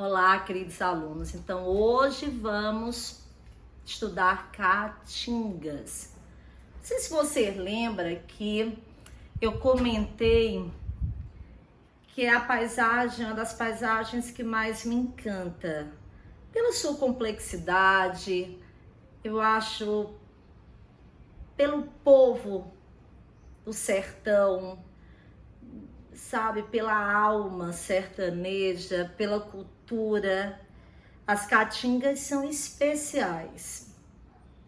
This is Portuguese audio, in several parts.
Olá, queridos alunos. Então, hoje vamos estudar caatingas. Não sei se você lembra que eu comentei que é a paisagem, uma das paisagens que mais me encanta. Pela sua complexidade, eu acho, pelo povo do sertão, sabe, pela alma sertaneja, pela cultura. As caatingas são especiais,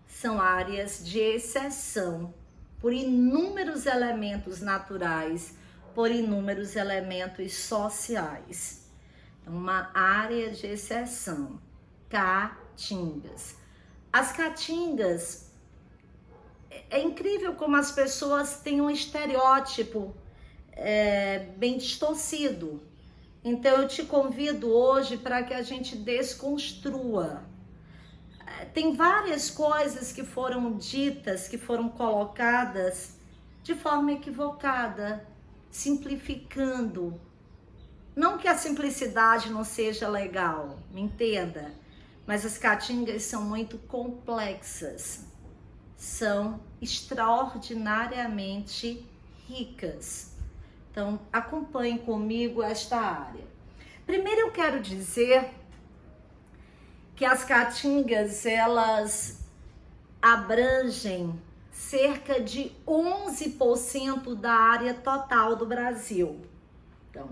são áreas de exceção, por inúmeros elementos naturais, por inúmeros elementos sociais. Uma área de exceção, caatingas. As caatingas, é incrível como as pessoas têm um estereótipo bem distorcido. Então eu te convido hoje para que a gente desconstrua. Tem várias coisas que foram ditas, que foram colocadas de forma equivocada, simplificando. Não que a simplicidade não seja legal, me entenda, mas as caatingas são muito complexas, são extraordinariamente ricas. Então, acompanhe comigo esta área. Primeiro eu quero dizer que as caatingas, elas abrangem cerca de 11% da área total do Brasil. Então,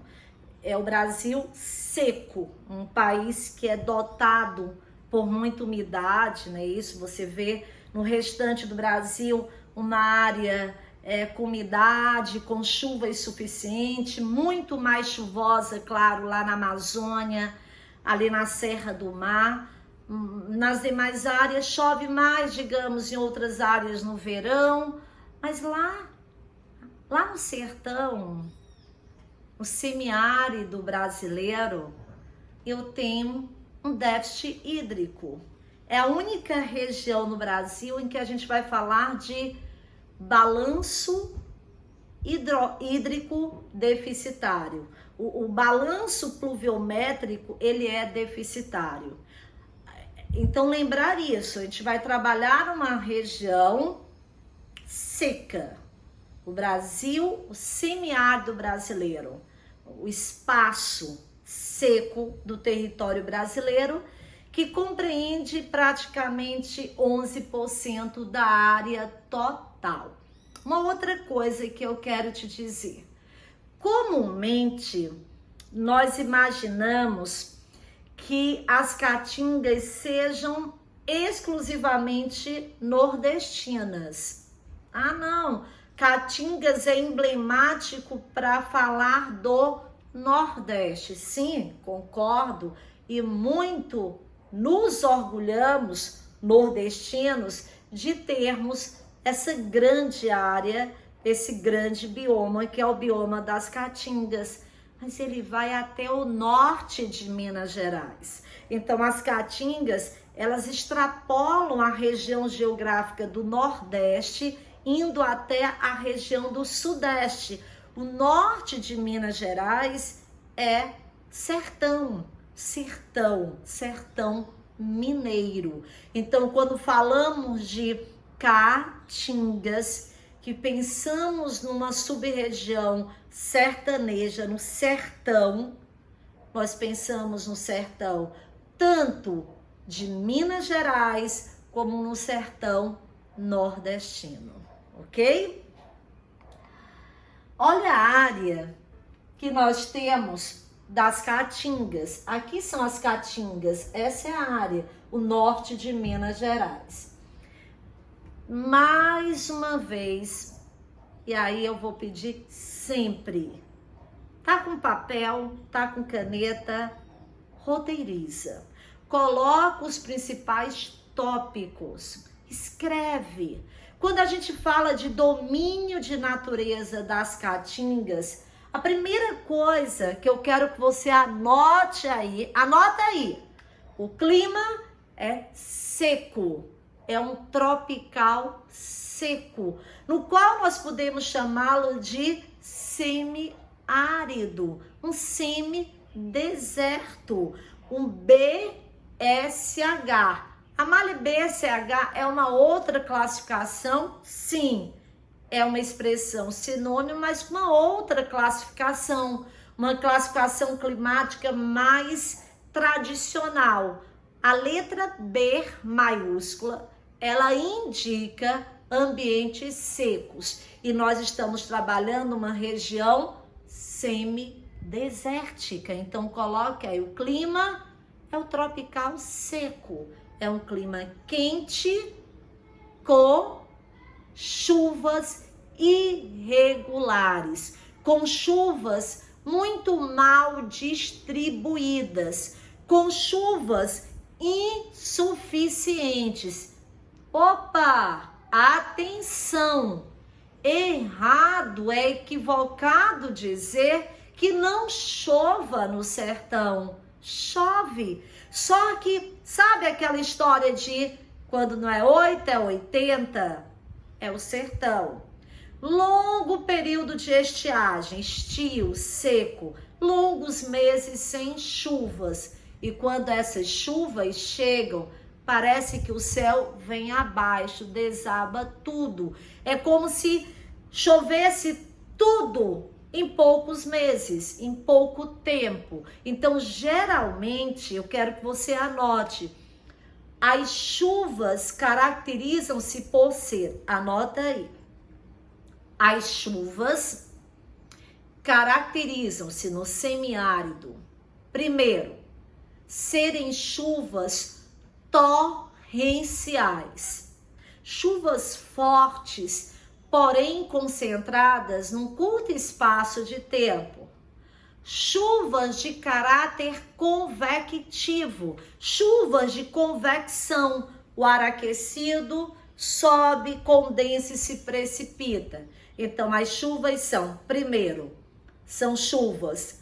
é o Brasil seco, um país que é dotado por muita umidade, né? Isso você vê no restante do Brasil uma área com umidade, com chuvas suficiente, muito mais chuvosa, claro, lá na Amazônia, ali na Serra do Mar. Nas demais áreas chove mais, digamos, em outras áreas no verão, mas lá no sertão, o semiárido brasileiro, eu tenho um déficit hídrico. É a única região no Brasil em que a gente vai falar de balanço hídrico deficitário. O balanço pluviométrico, ele é deficitário. Então, lembrar isso, a gente vai trabalhar numa região seca. O Brasil, o semiárido brasileiro, o espaço seco do território brasileiro, que compreende praticamente 11% da área total. Uma outra coisa que eu quero te dizer. Comumente, nós imaginamos que as caatingas sejam exclusivamente nordestinas. Ah, não! Caatingas é emblemático para falar do Nordeste. Sim, concordo, e muito nos orgulhamos, nordestinos, de termos essa grande área, esse grande bioma, que é o bioma das caatingas. Mas ele vai até o norte de Minas Gerais. Então, as caatingas, elas extrapolam a região geográfica do Nordeste, indo até a região do Sudeste. O norte de Minas Gerais é sertão mineiro. Então, quando falamos de caatingas, que pensamos numa sub-região sertaneja, no sertão, nós pensamos no sertão tanto de Minas Gerais como no sertão nordestino, ok? Olha a área que nós temos das caatingas. Aqui são as caatingas, essa é a área, o norte de Minas Gerais. Mais uma vez, e aí eu vou pedir sempre, tá com papel, tá com caneta, roteiriza. Coloca os principais tópicos, escreve. Quando a gente fala de domínio de natureza das caatingas, a primeira coisa que eu quero que você anote aí, anota aí, o clima é seco, é um tropical seco, no qual nós podemos chamá-lo de semiárido, um semideserto, um BSH. Amália, BSH é uma outra classificação? Sim, é uma expressão sinônimo, mas com uma outra classificação, uma classificação climática mais tradicional. A letra B maiúscula, ela indica ambientes secos e nós estamos trabalhando uma região semidesértica. Então coloque aí, o clima é o tropical seco, é um clima quente com chuvas irregulares, com chuvas muito mal distribuídas, com chuvas insuficientes. Opa, atenção! Errado, é equivocado dizer que não chova no sertão. Chove. Só que, sabe aquela história de quando não é 8, é 80? É o sertão. Longo período de estiagem, estio, seco, longos meses sem chuvas. E quando essas chuvas chegam, parece que o céu vem abaixo, desaba tudo. É como se chovesse tudo em poucos meses, em pouco tempo. Então, geralmente, eu quero que você anote, as chuvas caracterizam-se por ser, anota aí, as chuvas caracterizam-se no semiárido, primeiro, serem chuvas torrenciais, chuvas fortes, porém concentradas num curto espaço de tempo. Chuvas de caráter convectivo, chuvas de convecção. O ar aquecido sobe, condensa e se precipita. Então, as chuvas são, primeiro, são chuvas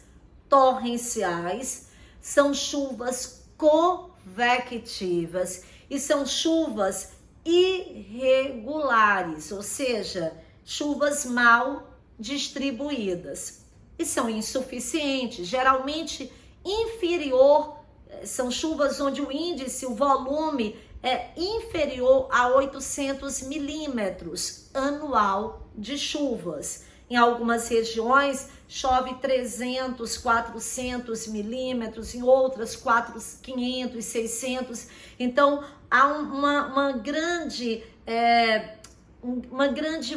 torrenciais, são chuvas convectivas e são chuvas irregulares, ou seja, chuvas mal distribuídas e são insuficientes, geralmente inferior, são chuvas onde o índice, o volume é inferior a 800 milímetros anual de chuvas. Em algumas regiões chove 300, 400 milímetros, em outras 500, 600. Então há uma grande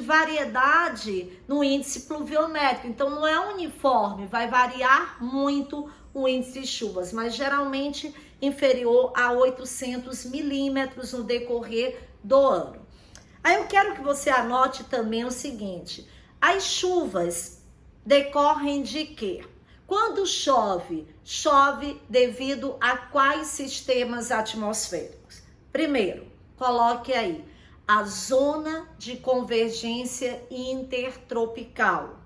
variedade no índice pluviométrico. Então não é uniforme, vai variar muito o índice de chuvas, mas geralmente inferior a 800 milímetros no decorrer do ano. Aí eu quero que você anote também o seguinte: as chuvas decorrem de quê? Quando chove, chove devido a quais sistemas atmosféricos? Primeiro, coloque aí a zona de convergência intertropical.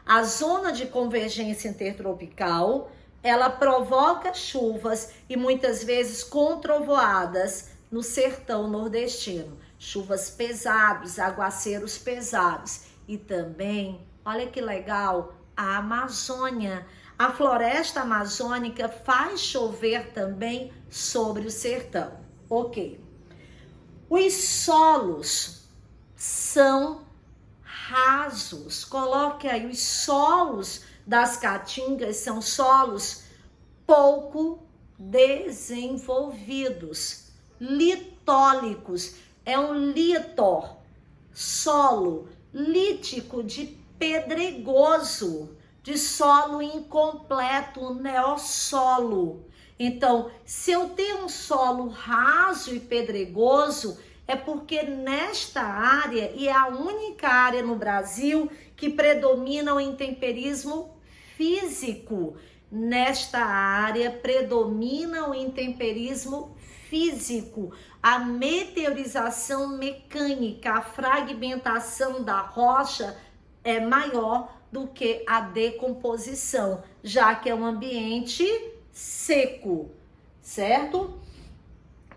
A zona de convergência intertropical, ela provoca chuvas e muitas vezes com trovoadas no sertão nordestino. Chuvas pesadas, aguaceiros pesados. E também, olha que legal, a Amazônia. A floresta amazônica faz chover também sobre o sertão. Ok. Os solos são rasos. Coloque aí, os solos das caatingas são solos pouco desenvolvidos. Litólicos é um litor, solo lítico de pedregoso, de solo incompleto, neossolo. Então, se eu tenho um solo raso e pedregoso, é porque nesta área, e é a única área no Brasil que predomina o intemperismo físico, nesta área predomina o intemperismo físico, a meteorização mecânica, a fragmentação da rocha é maior do que a decomposição, já que é um ambiente seco, certo?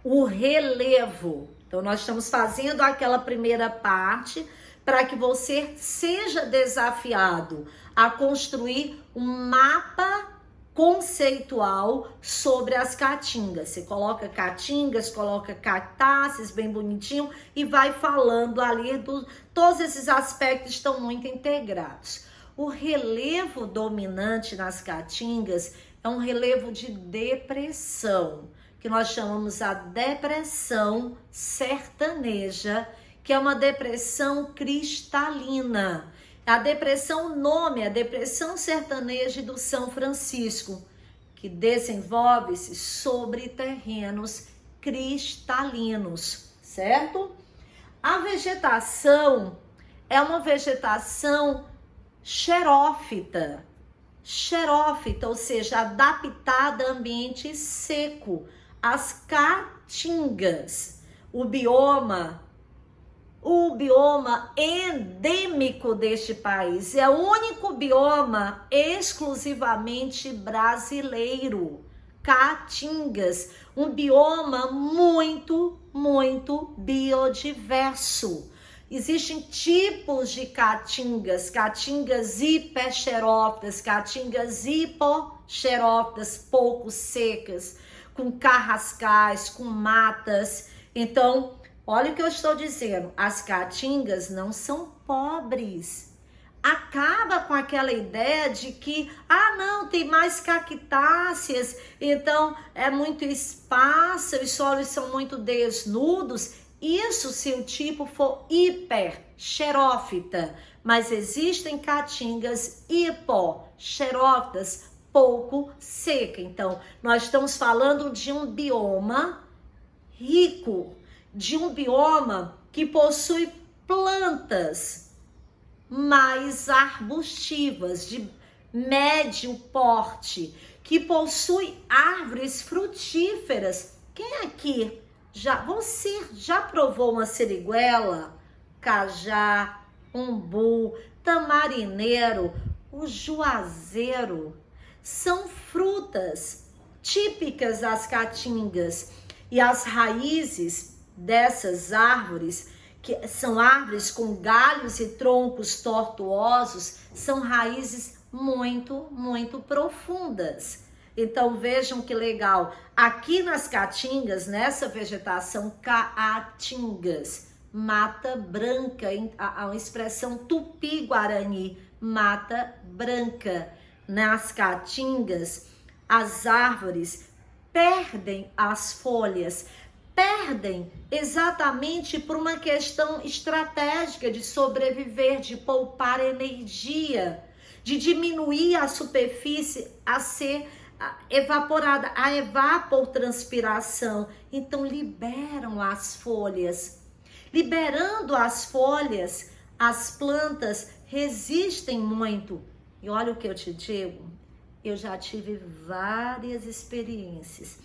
O relevo. Então, nós estamos fazendo aquela primeira parte para que você seja desafiado a construir um mapa conceitual sobre as caatingas. Você coloca caatingas, coloca cartazes bem bonitinho e vai falando ali todos esses aspectos estão muito integrados. O relevo dominante nas caatingas é um relevo de depressão, que nós chamamos a depressão sertaneja, que é uma depressão cristalina. A depressão, o nome é a depressão sertaneja do São Francisco, que desenvolve-se sobre terrenos cristalinos, certo? A vegetação é uma vegetação xerófita, ou seja, adaptada a ambiente seco. As caatingas, o bioma endêmico deste país, é o único bioma exclusivamente brasileiro. Caatingas, um bioma muito biodiverso. Existem tipos de caatingas, caatingas hiperxerófitas, caatingas hipoxerófitas, pouco secas, com carrascais, com matas. Então, olha o que eu estou dizendo, as caatingas não são pobres. Acaba com aquela ideia de que, não, tem mais cactáceas, então é muito espaço, os solos são muito desnudos. Isso se o tipo for hiperxerófita, mas existem caatingas hipoxerófitas, pouco seca. Então, nós estamos falando de um bioma rico, de um bioma que possui plantas mais arbustivas, de médio porte, que possui árvores frutíferas. Quem aqui você já provou uma siriguela, cajá, umbu, tamarineiro, o juazeiro? São frutas típicas das caatingas e as raízes dessas árvores, que são árvores com galhos e troncos tortuosos, são raízes muito profundas. Então vejam que legal, aqui nas caatingas, nessa vegetação caatingas, mata branca, a expressão tupi-guarani, mata branca. Nas caatingas, as árvores perdem as folhas, perdem exatamente por uma questão estratégica de sobreviver, de poupar energia, de diminuir a superfície a ser evaporada, a evapotranspiração. Então liberam as folhas. Liberando as folhas, as plantas resistem muito. E olha o que eu te digo, eu já tive várias experiências.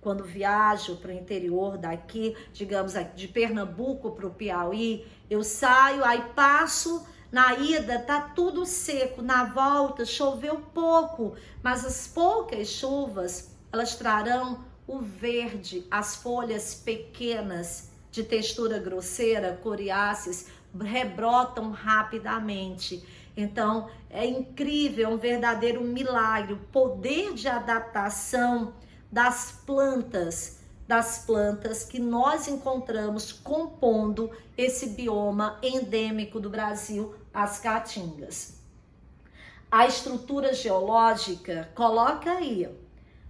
Quando viajo para o interior daqui, digamos de Pernambuco para o Piauí, eu saio, aí passo. Na ida tá tudo seco, na volta choveu pouco, mas as poucas chuvas, elas trarão o verde, as folhas pequenas, de textura grosseira, coriáceas, rebrotam rapidamente. Então, é incrível, é um verdadeiro milagre, o poder de adaptação das plantas que nós encontramos compondo esse bioma endêmico do Brasil, as caatingas. A estrutura geológica, coloca aí,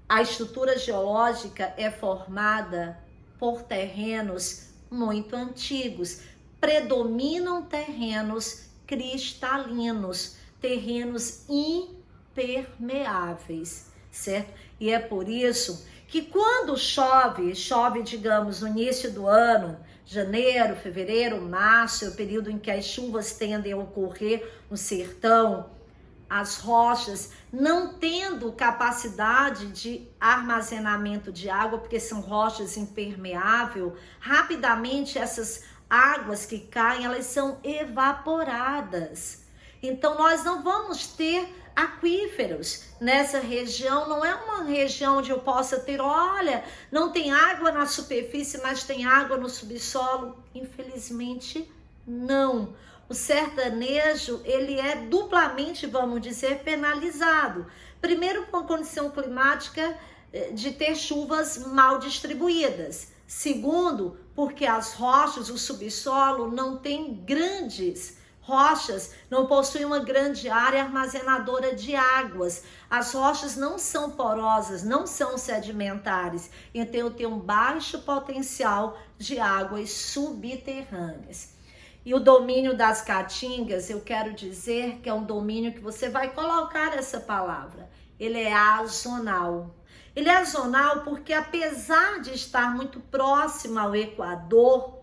a estrutura geológica é formada por terrenos muito antigos, predominam terrenos cristalinos, terrenos impermeáveis, certo? E é por isso que quando chove, digamos, no início do ano, janeiro, fevereiro, março, é o período em que as chuvas tendem a ocorrer no sertão, as rochas não tendo capacidade de armazenamento de água, porque são rochas impermeáveis, rapidamente essas águas que caem, elas são evaporadas. Então nós não vamos ter aquíferos nessa região, não é uma região onde eu possa ter, olha, não tem água na superfície, mas tem água no subsolo. Infelizmente, não. O sertanejo, ele é duplamente, vamos dizer, penalizado, Primeiro, com a condição climática de ter chuvas mal distribuídas. Segundo, porque as rochas, o subsolo não tem grandes rochas, não possuem uma grande área armazenadora de águas. As rochas não são porosas, não são sedimentares, então eu tenho um baixo potencial de águas subterrâneas. E o domínio das caatingas, eu quero dizer que é um domínio que você vai colocar essa palavra. Ele é azonal. Ele é azonal porque, apesar de estar muito próximo ao Equador,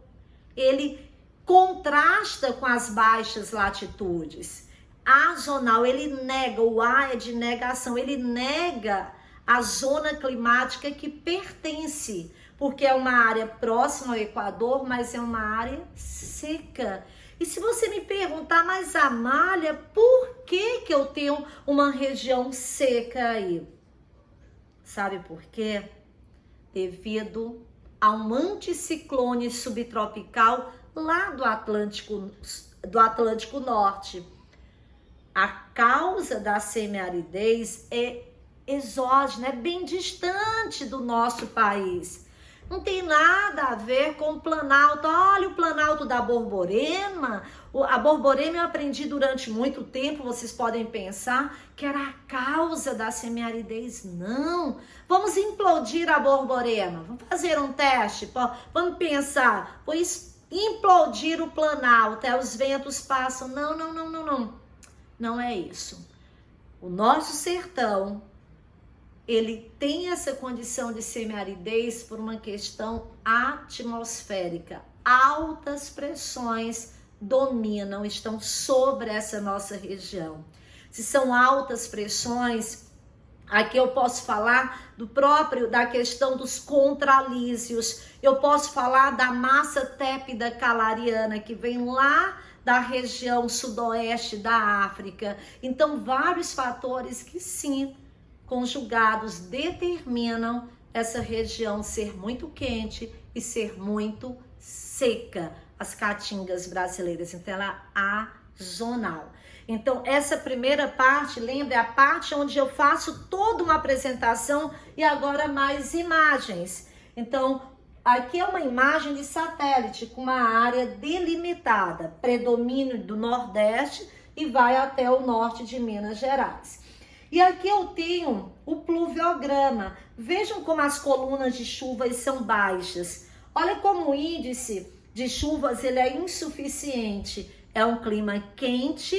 ele contrasta com as baixas latitudes. Azonal, ele nega, o A é de negação, ele nega a zona climática que pertence, porque é uma área próxima ao Equador, mas é uma área seca. E se você me perguntar, mas Amália, por que eu tenho uma região seca aí? Sabe por quê? Devido a um anticiclone subtropical lá do Atlântico Norte. A causa da semiaridez é exógena, é bem distante do nosso país. Não tem nada a ver com o Planalto. Olha o Planalto da Borborema. A Borborema eu aprendi durante muito tempo, vocês podem pensar que era a causa da semiaridez. Não. Vamos implodir a Borborema. Vamos fazer um teste. Vamos pensar. Pois implodir o Planalto, os ventos passam. Não. Não é isso. O nosso sertão, ele tem essa condição de semiaridez por uma questão atmosférica. Altas pressões dominam, estão sobre essa nossa região. Se são altas pressões, aqui eu posso falar da questão dos contralísios, eu posso falar da massa tépida calariana que vem lá da região sudoeste da África. Então, vários fatores que sim, conjugados, determinam essa região ser muito quente e ser muito seca, as caatingas brasileiras. Então, ela é azonal. Então, essa primeira parte, lembra, é a parte onde eu faço toda uma apresentação e agora mais imagens. Então, aqui é uma imagem de satélite com uma área delimitada, predomínio do Nordeste e vai até o norte de Minas Gerais. E aqui eu tenho o pluviograma. Vejam como as colunas de chuvas são baixas. Olha como o índice de chuvas ele é insuficiente. É um clima quente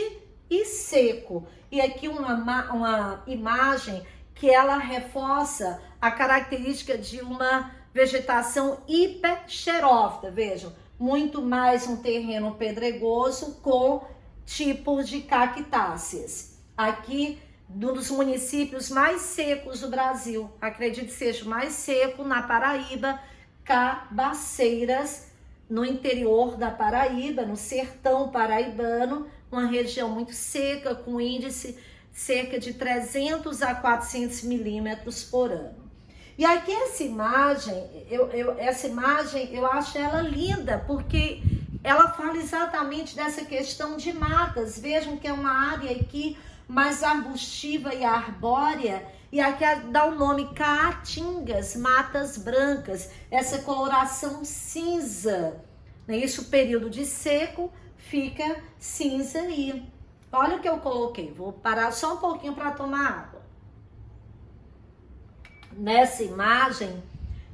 e seco. E aqui uma imagem que ela reforça a característica de uma vegetação hiperxerófita. Vejam, muito mais um terreno pedregoso com tipos de cactáceas. Aqui, um dos municípios mais secos do Brasil, acredito que seja o mais seco, na Paraíba, Cabaceiras, no interior da Paraíba, no sertão paraibano, uma região muito seca, com índice cerca de 300 a 400 milímetros por ano. E aqui essa imagem, eu acho ela linda, porque ela fala exatamente dessa questão de matas. Vejam que é uma área aqui mais arbustiva e arbórea, e aqui dá o nome caatingas, matas brancas, essa coloração cinza, né? Isso, período de seco, fica cinza aí. Olha o que eu coloquei, vou parar só um pouquinho para tomar água. Nessa imagem,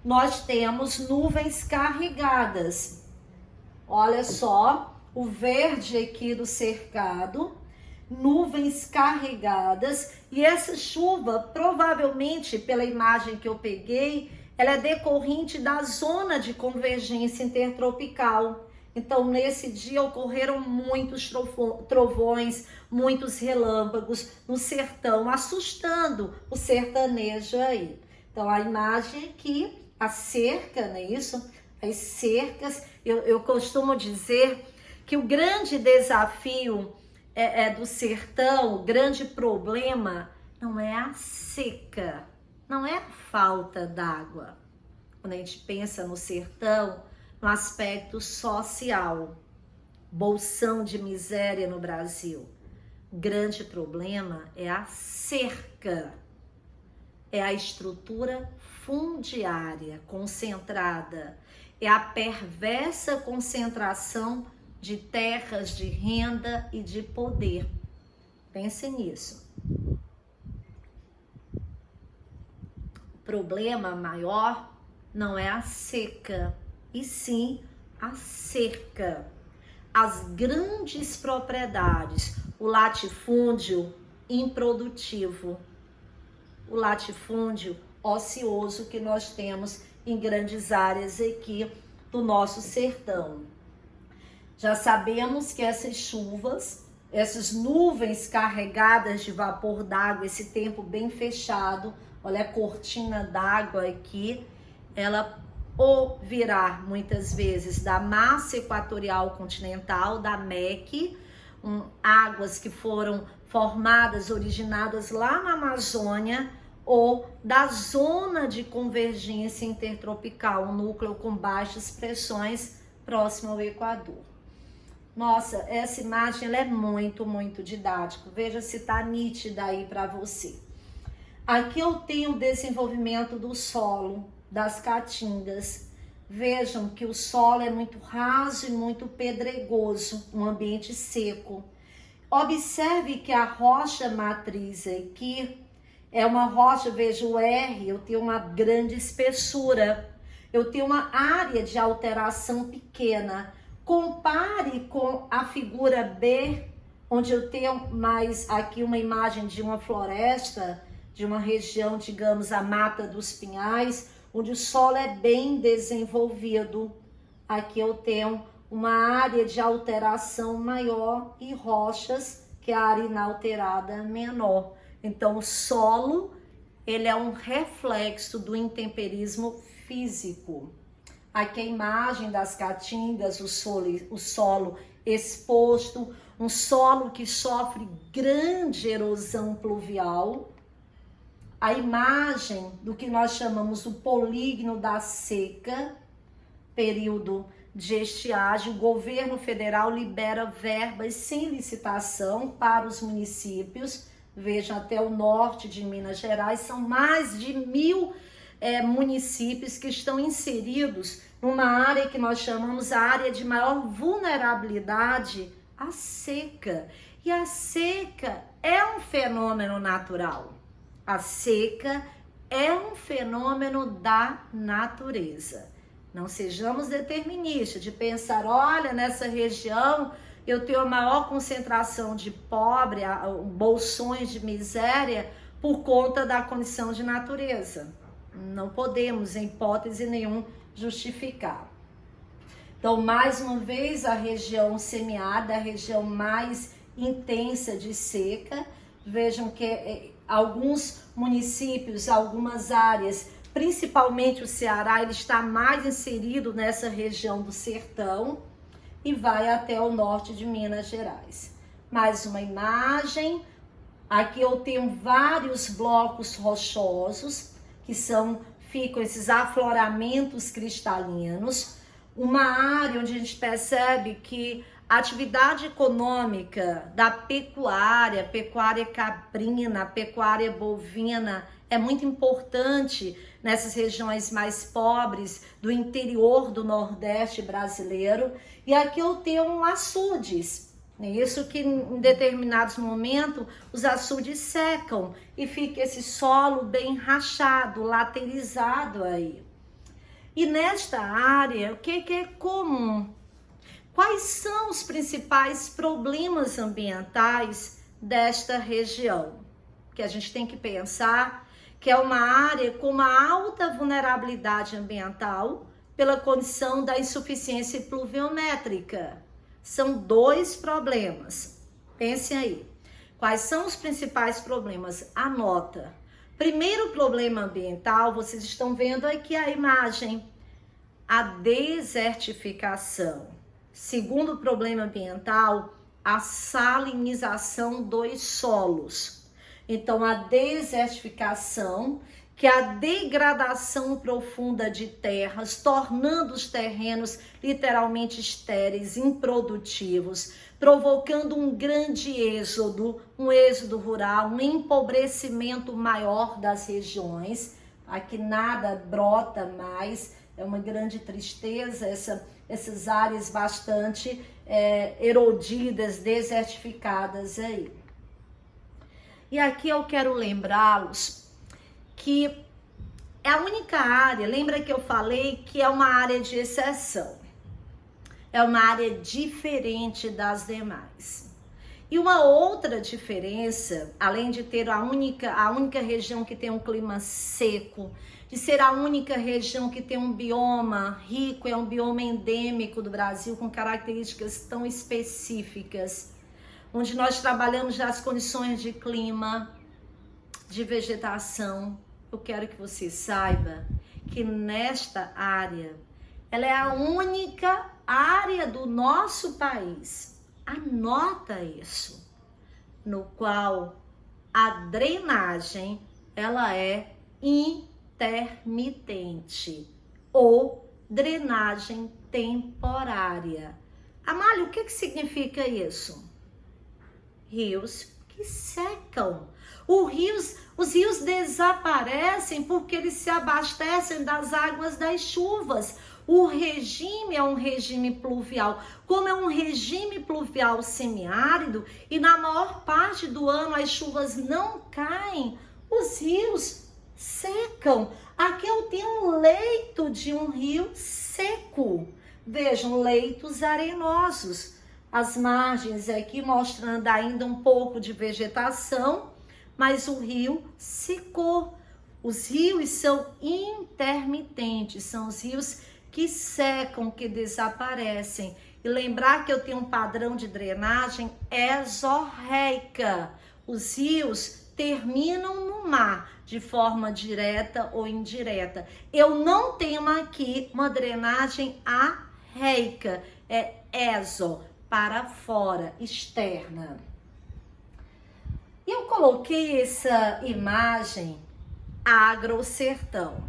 nós temos nuvens carregadas. Olha só, o verde aqui do cercado, nuvens carregadas, e essa chuva, provavelmente, pela imagem que eu peguei, ela é decorrente da zona de convergência intertropical. Então, nesse dia ocorreram muitos trovões, muitos relâmpagos no sertão, assustando o sertanejo aí. Então, a imagem aqui, a cerca, não é isso? As cercas, eu costumo dizer que o grande desafio do sertão, o grande problema não é a seca, não é a falta d'água. Quando a gente pensa no sertão, no aspecto social, bolsão de miséria no Brasil, o grande problema é a cerca. é a estrutura fundiária concentrada, é a perversa concentração de terras, de renda e de poder. Pense nisso. O problema maior não é a seca, e sim a cerca. As grandes propriedades, o latifúndio improdutivo, o latifúndio ocioso que nós temos em grandes áreas aqui do nosso sertão. Já sabemos que essas chuvas, essas nuvens carregadas de vapor d'água, esse tempo bem fechado, olha a cortina d'água aqui, ela ou virá muitas vezes da massa equatorial continental, da MEC, águas que foram formadas, originadas lá na Amazônia, ou da zona de convergência intertropical, um núcleo com baixas pressões próximo ao Equador. Nossa, essa imagem ela é muito didática. Veja se está nítida aí para você. Aqui eu tenho o desenvolvimento do solo, das caatingas. Vejam que o solo é muito raso e muito pedregoso, um ambiente seco. Observe que a rocha matriz aqui é uma rocha, veja o R, eu tenho uma grande espessura, eu tenho uma área de alteração pequena. Compare com a figura B, onde eu tenho mais aqui uma imagem de uma floresta, de uma região, digamos, a Mata dos Pinhais, onde o solo é bem desenvolvido. Aqui eu tenho uma área de alteração maior e rochas, que é a área inalterada menor. Então, o solo, ele é um reflexo do intemperismo físico. Aqui a imagem das caatingas, o solo exposto, um solo que sofre grande erosão pluvial. A imagem do que nós chamamos o polígono da seca, período de estiagem. O governo federal libera verbas sem licitação para os municípios. Vejam, até o norte de Minas Gerais, são mais de 1000 municípios que estão inseridos numa área que nós chamamos a área de maior vulnerabilidade, a seca. E a seca é um fenômeno natural. A seca é um fenômeno da natureza. Não sejamos deterministas de pensar, olha, nessa região eu tenho a maior concentração de pobre, bolsões de miséria por conta da condição de natureza. Não podemos, em hipótese nenhuma, justificar. Então, mais uma vez, a região semiárida, a região mais intensa de seca. Vejam que alguns municípios, algumas áreas, principalmente o Ceará, ele está mais inserido nessa região do sertão e vai até o norte de Minas Gerais. Mais uma imagem. Aqui eu tenho vários blocos rochosos, que ficam esses afloramentos cristalinos. Uma área onde a gente percebe que a atividade econômica da pecuária caprina, pecuária bovina, é muito importante nessas regiões mais pobres do interior do Nordeste brasileiro. E aqui eu tenho açudes. Isso que em determinados momentos os açudes secam e fica esse solo bem rachado, laterizado aí. E nesta área, o que é comum? Quais são os principais problemas ambientais desta região? Que a gente tem que pensar que é uma área com uma alta vulnerabilidade ambiental pela condição da insuficiência pluviométrica. São 2 problemas. Pensem aí. Quais são os principais problemas? Anota. Primeiro problema ambiental, vocês estão vendo aqui a imagem, a desertificação. Segundo problema ambiental, a salinização dos solos. Então, a desertificação que é a degradação profunda de terras, tornando os terrenos literalmente estéreis, improdutivos, provocando um grande êxodo, um êxodo rural, um empobrecimento maior das regiões. Aqui nada brota mais, é uma grande tristeza essas áreas bastante erodidas, desertificadas aí. E aqui eu quero lembrá-los que é a única área, lembra que eu falei que é uma área de exceção, é uma área diferente das demais. E uma outra diferença, além de ter a única região que tem um clima seco, de ser a única região que tem um bioma rico, é um bioma endêmico do Brasil, com características tão específicas, onde nós trabalhamos as condições de clima, de vegetação. Eu quero que você saiba que nesta área, ela é a única área do nosso país, anota isso, no qual a drenagem, ela é intermitente ou drenagem temporária. Amália, o que significa isso? Rios que secam. Os rios desaparecem porque eles se abastecem das águas das chuvas. O regime é um regime pluvial. Como é um regime pluvial semiárido e na maior parte do ano as chuvas não caem, os rios secam. Aqui eu tenho um leito de um rio seco. Vejam, leitos arenosos. As margens aqui mostrando ainda um pouco de vegetação, mas o rio secou. Os rios são intermitentes, são os rios que secam, que desaparecem. E lembrar que eu tenho um padrão de drenagem exorreica. Os rios terminam no mar, de forma direta ou indireta. Eu não tenho aqui uma drenagem arreica, é exo, para fora, externa. E eu coloquei essa imagem agro-sertão,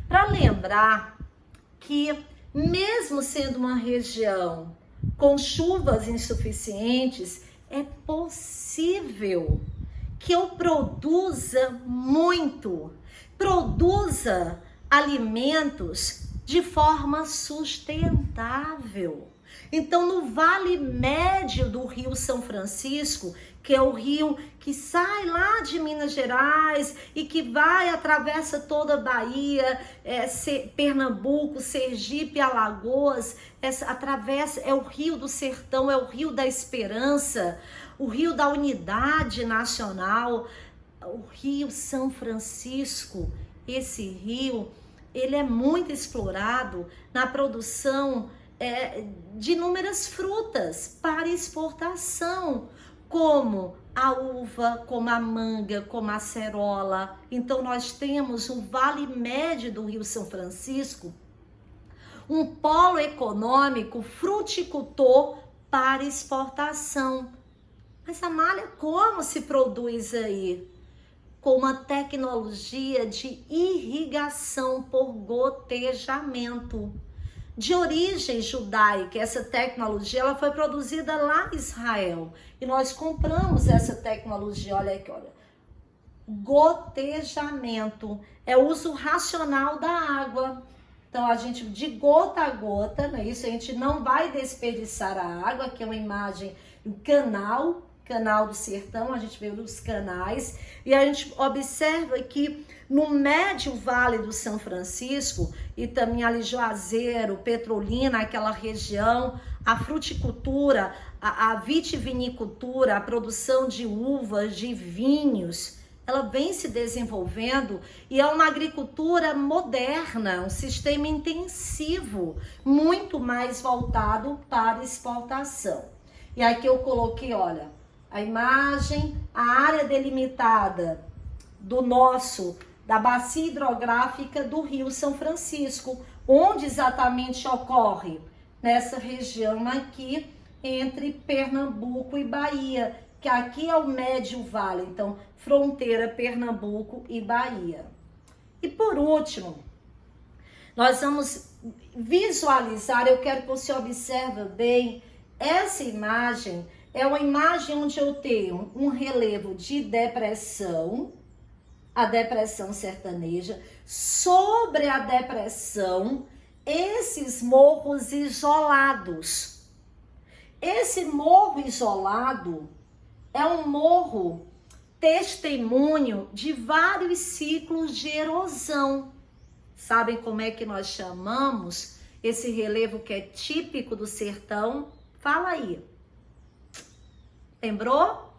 para lembrar que mesmo sendo uma região com chuvas insuficientes, é possível que eu produza muito, produza alimentos de forma sustentável. Então, no vale médio do Rio São Francisco, que é o rio que sai lá de Minas Gerais e que vai, atravessa toda a Bahia, Pernambuco, Sergipe, Alagoas, atravessa, é o Rio do Sertão, é o Rio da Esperança, o Rio da Unidade Nacional, o Rio São Francisco. Esse rio, ele é muito explorado na produção de inúmeras frutas para exportação, como a uva, como a manga, como a acerola. Então nós temos um vale médio do Rio São Francisco, um polo econômico fruticultor para exportação. Mas, Amália, como se produz aí? Com uma tecnologia de irrigação por gotejamento. De origem judaica, essa tecnologia ela foi produzida lá em Israel. E nós compramos essa tecnologia, olha aqui, olha. Gotejamento, é o uso racional da água. Então, a gente, de gota a gota, não é isso? A gente não vai desperdiçar a água, que é uma imagem do canal do sertão, a gente vê os canais, e a gente observa que no médio vale do São Francisco, e também ali Juazeiro, Petrolina, aquela região, a fruticultura, a vitivinicultura, a produção de uvas, de vinhos, ela vem se desenvolvendo e é uma agricultura moderna, um sistema intensivo, muito mais voltado para exportação. E aqui eu coloquei, olha, a imagem, a área delimitada da bacia hidrográfica do Rio São Francisco, onde exatamente ocorre? Nessa região aqui, entre Pernambuco e Bahia, que aqui é o médio vale, então, fronteira Pernambuco e Bahia. E por último, nós vamos visualizar, eu quero que você observe bem, essa imagem é uma imagem onde eu tenho um relevo de depressão, a depressão sertaneja, sobre a depressão, esses morros isolados. Esse morro isolado é um morro testemunho de vários ciclos de erosão. Sabem como é que nós chamamos esse relevo que é típico do sertão? Fala aí. Lembrou?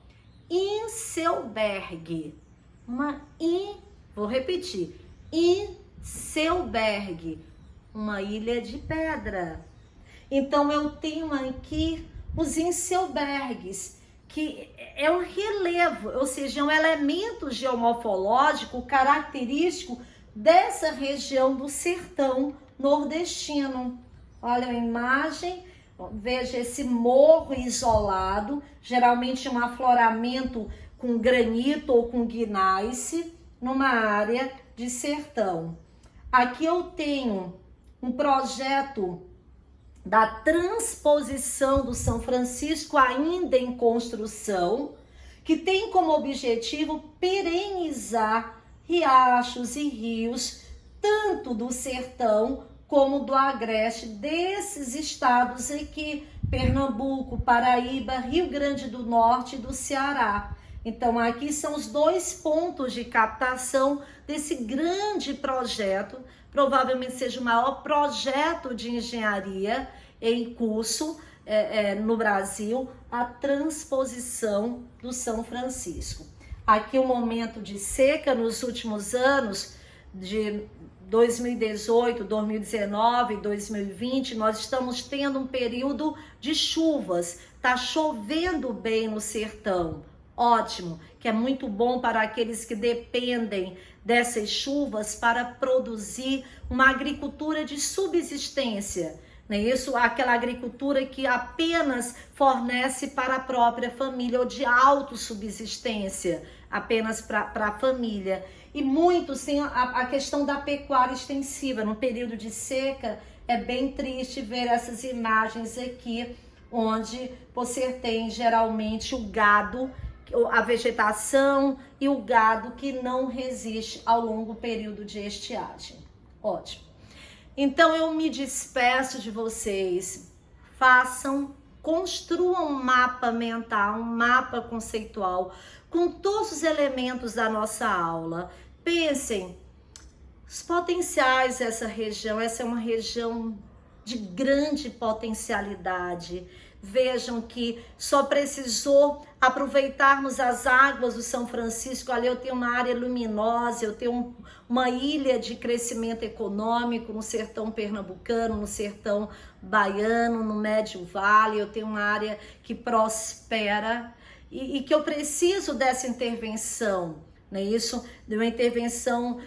Inselberg. Vou repetir. Inselberg. Uma ilha de pedra. Então eu tenho aqui os inselbergs, que é um relevo, ou seja, é um elemento geomorfológico característico dessa região do sertão nordestino. Olha a imagem, veja esse morro isolado, geralmente um afloramento com granito ou com gneiss, numa área de sertão. Aqui eu tenho um projeto da transposição do São Francisco ainda em construção, que tem como objetivo perenizar riachos e rios, tanto do sertão como do agreste desses estados aqui, Pernambuco, Paraíba, Rio Grande do Norte e do Ceará. Então aqui são os dois pontos de captação desse grande projeto, provavelmente seja o maior projeto de engenharia em curso no Brasil, a transposição do São Francisco. Aqui o momento de seca nos últimos anos, de 2018, 2019, 2020, nós estamos tendo um período de chuvas, tá chovendo bem no sertão. Ótimo, que é muito bom para aqueles que dependem dessas chuvas para produzir uma agricultura de subsistência, não é isso? Aquela agricultura que apenas fornece para a própria família, ou de autossubsistência, apenas para a família. E muitos têm a questão da pecuária extensiva. No período de seca, é bem triste ver essas imagens aqui, onde você tem geralmente o gado, a vegetação e o gado que não resiste ao longo período de estiagem. Ótimo. Então eu me despeço de vocês. Construam um mapa mental, um mapa conceitual com todos os elementos da nossa aula. Pensem os potenciais dessa região. Essa é uma região de grande potencialidade. Vejam que só precisou aproveitarmos as águas do São Francisco. Ali eu tenho uma área luminosa, eu tenho uma ilha de crescimento econômico no sertão pernambucano, no sertão baiano, no Médio Vale. Eu tenho uma área que prospera e que eu preciso dessa intervenção, não é isso? De uma intervenção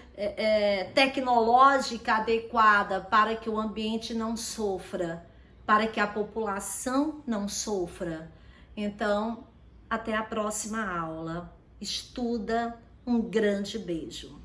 tecnológica adequada para que o ambiente não sofra, para que a população não sofra. Então, até a próxima aula. Estuda, um grande beijo.